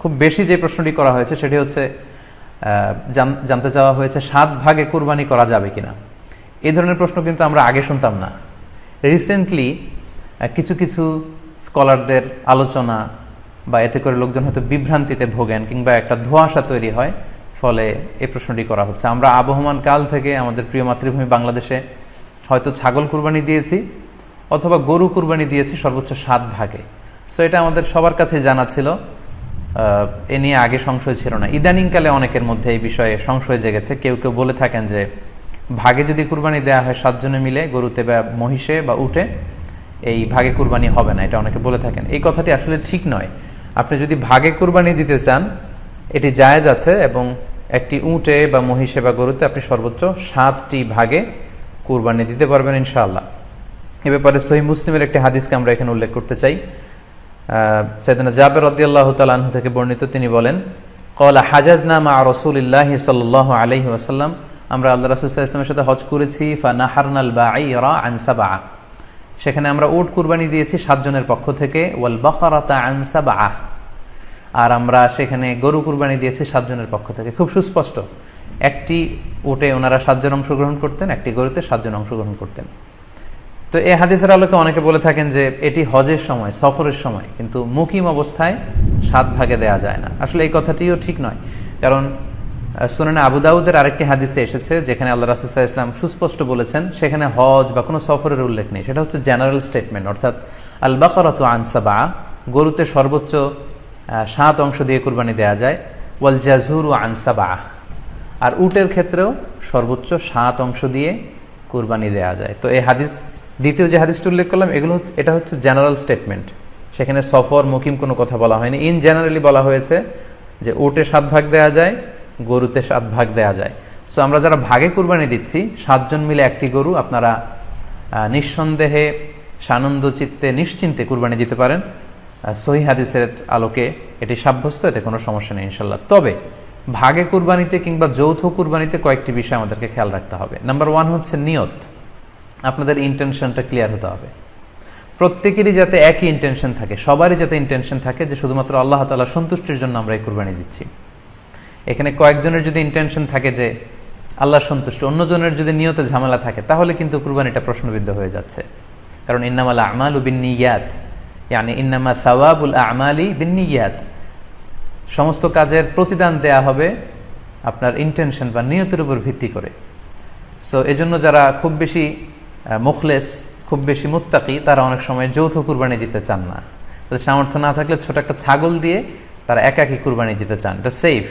খুব বেশি যে প্রশ্নটি করা হয়েছে সেটি হচ্ছে জানতে চাওয়া হয়েছে 7 ভাগে কুরবানি করা যাবে কিনা। এই ধরনের প্রশ্ন কিন্তু আমরা আগে শুনতাম না। রিসেন্টলি কিছু কিছু স্কলারদের আলোচনা বা এতে করে লোকজন হয়তো বিভ্রান্তিতে ভোগেন কিংবা একটা ধোঁয়াশা তৈরি হয়, ফলে এই প্রশ্নটি করা হচ্ছে। আমরা আবহমান কাল থেকে আমাদের প্রিয় মাতৃভূমি বাংলাদেশে হয়তো ছাগল কুরবানি দিয়েছি অথবা গরু কুরবানি দিয়েছি সর্বোচ্চ 7 ভাগে। সো এটা আমাদের সবার কাছে জানা ছিল, এ নিয়ে আগে সংশয় ছিল না। ইদানিংকালে অনেকের মধ্যে এই বিষয়ে সংশয় জেগেছে। কেউ কেউ বলে থাকেন যে ভাগে যদি কুরবানি দেওয়া হয় 7 জনে মিলে, গরুতে বা মহিষে বা উটে, এই ভাগে কুরবানি হবে না, এটা অনেকে বলে থাকেন। এই কথাটি আসলে ঠিক নয়। আপনি যদি ভাগে কুরবানি দিতে চান এটি জায়েজ আছে, এবং একটি উটে বা মহিষে বা গরুতে আপনি সর্বোচ্চ 7টি ভাগে কুরবানি দিতে পারবেন ইনশাআল্লাহ। এ ব্যাপারে সহিহ মুসলিমের একটি হাদিসকে আমরা এখানে উল্লেখ করতে চাই। সাইয়েদনা জাবের রাদিয়াল্লাহু তাআলা আনহু থেকে বর্ণিত, তিনি বলেন, ক্বালা হাজাজনা মা রাসূলিল্লাহি সাল্লাল্লাহু আলাইহি ওয়াসাল্লাম, আমরা আল্লাহ রাসূল সাল্লাল্লাহু আলাইহি ওয়াসাল্লামের সাথে হজ করেছি। ফানাহারনাল বাঈরা আন সাবআ, সেখানে আমরা উট কুরবানি দিয়েছি 7 জনের পক্ষ থেকে। ওয়াল বাকারাতা আন সাবআ, আর আমরা সেখানে গরু কুরবানি দিয়েছি 7 জনের পক্ষ থেকে। খুব সুস্পষ্ট, একটি উটে ওনারা 7 জন অংশগ্রহণ করতেন, একটি গরুতে 7 জন অংশগ্রহণ করতেন। তো এই হাদিসের আলোকে অনেকে বলে থাকেন যে এটি হজের সময়, সফরের সময়, কিন্তু মুকিম অবস্থায় 7 ভাগে দেয়া যায় না। আসলে এই কথাটিও ঠিক নয়, কারণ সুনানে আবু দাউদের আরেকটি হাদিসে এসেছে যেখানে আল্লাহ রাসূল সাল্লাল্লাহু আলাইহি ওয়াসাল্লাম সুস্পষ্ট বলেছেন, সেখানে হজ বা কোনো সফরের উল্লেখ নেই। সেটা হচ্ছে জেনারেল স্টেটমেন্ট, অর্থাৎ আল বাকারাতু আন সাবআ, গরুতে সর্বোচ্চ 7 অংশ দিয়ে কুরবানি দেয়া যায়। ওয়াল জাযুরু আন সাবআ, আর উটের ক্ষেত্রেও সর্বোচ্চ 7 অংশ দিয়ে কুরবানি দেয়া যায়। তো এই হাদিস, দ্বিতীয় যে হাদিসটি উল্লেখ করলাম, এটা হচ্ছে জেনারেল স্টেটমেন্ট। সেখানে সফর মুকিম কোনো কথা বলা হয়নি। ইন জেনারেলি বলা হয়েছে যে উটে 7 ভাগ দেয়া যায়, গরুতে 7 ভাগ দেয়া যায়। সো আমরা যারা ভাগে কুরবানি দিচ্ছি 7 জন মিলে একটি গরু, আপনারা নিঃসন্দেহে সানন্দ চিত্তে নিশ্চিন্তে কুরবানি দিতে পারেন। সহিহ হাদিসের আলোকে এটি সাব্যস্ত, এতে কোনো সমস্যা নেই ইনশাল্লাহ। তবে ভাগে কুরবানিতে কিংবা যৌথ কুরবানিতে কয়েকটি বিষয় আমাদেরকে খেয়াল রাখতে হবে। নাম্বার 1 হচ্ছে নিয়ত। আপনাদের ইন্টেনশনটা ক্লিয়ার হতে হবে। প্রত্যেকেরই যাতে একই ইন্টেনশন থাকে, সবারই যাতে ইন্টেনশন থাকে যে শুধুমাত্র আল্লাহ তাআলা সন্তুষ্টির জন্য আমরা এই কুরবানি দিচ্ছি। এখানে কয়েকজনের যদি ইন্টেনশন থাকে যে আল্লাহ সন্তুষ্ট, অন্যজনের যদি নিয়তে ঝামেলা থাকে, তাহলে কিন্তু কুরবানিটা প্রশ্নবিদ্ধ হয়ে যাচ্ছে। কারণ ইন্নামাল আমালু বিন্নিয়াত, ইয়ানি ইন্নামা সাওয়াবুল আমালি বিন্নিয়াত, সমস্ত কাজের প্রতিদান দেয়া হবে আপনার ইন্টেনশন বা নিয়তের উপর ভিত্তি করে। সো এজন্য যারা খুব বেশি মুখলেস, খুব বেশি মুত্তাকি, তারা অনেক সময় যৌথ কুরবানি দিতে চান না। তাদের সামর্থ্য না থাকলে ছোট একটা ছাগল দিয়ে তারা একাকি কুরবানি দিতে চান। এটা safe,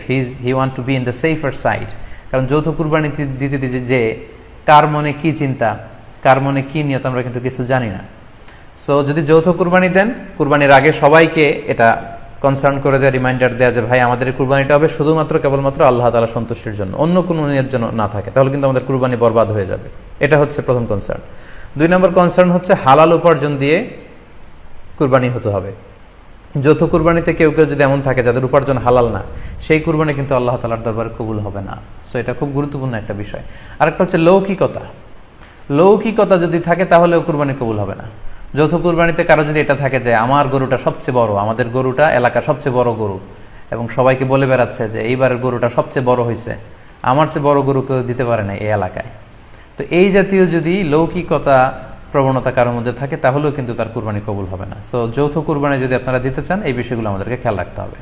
he want to be in the safer side. কারণ যৌথ কুরবানি দিতে দিতে যে কার মনে কি চিন্তা, কার মনে কি নিয়ত, আমরা কিন্তু কিছু জানি না। সো যদি যৌথ কুরবানি দেন, কুরবানির আগে সবাইকে এটা কনসার্ন করে দেওয়া, রিমাইন্ডার দেওয়া যে ভাই আমাদের কুরবানিটা হবে শুধুমাত্র কেবলমাত্র আল্লাহ তাআলা সন্তুষ্টির জন্য, অন্য কোনো নিয়তের জন্য না থাকে, তাহলে কিন্তু আমাদের কুরবানি বরবাদ হয়ে যাবে। এটা হচ্ছে প্রথম কনসার্ন। 2 নম্বর কনসার্ন হচ্ছে হালাল উপার্জন দিয়ে কুরবানি হতে হবে। যৌথ কুরবানিতে কেউ কেউ যদি এমন থাকে যাদের উপার্জন হালাল না, সেই কুরবানি কিন্তু আল্লাহ তাআলার দরবারে কবুল হবে না। সো এটা খুব গুরুত্বপূর্ণ একটা বিষয়। আরেকটা হচ্ছে লৌকিকতা। লৌকিকতা যদি থাকে তাহলেও কুরবানি কবুল হবে না। যৌথ কুরবানিতে কারো যদি এটা থাকে যে আমার গরুটা সবচেয়ে বড়, আমাদের গরুটা এলাকার সবচেয়ে বড় গরু, এবং সবাইকে বলে বেড়াচ্ছে যে এইবারের গরুটা সবচেয়ে বড় হয়েছে, আমার চেয়ে বড় গরু কেউ দিতে পারে না এই এলাকায়, তো এই জাতীয় যদি লৌকিকতা প্রবণতা কারোর মধ্যে থাকে তাহলেও কিন্তু তার কুরবানি কবুল হবে না। সো যৌথ কুরবানি যদি আপনারা দিতে চান, এই বিষয়গুলো আমাদেরকে খেয়াল রাখতে হবে।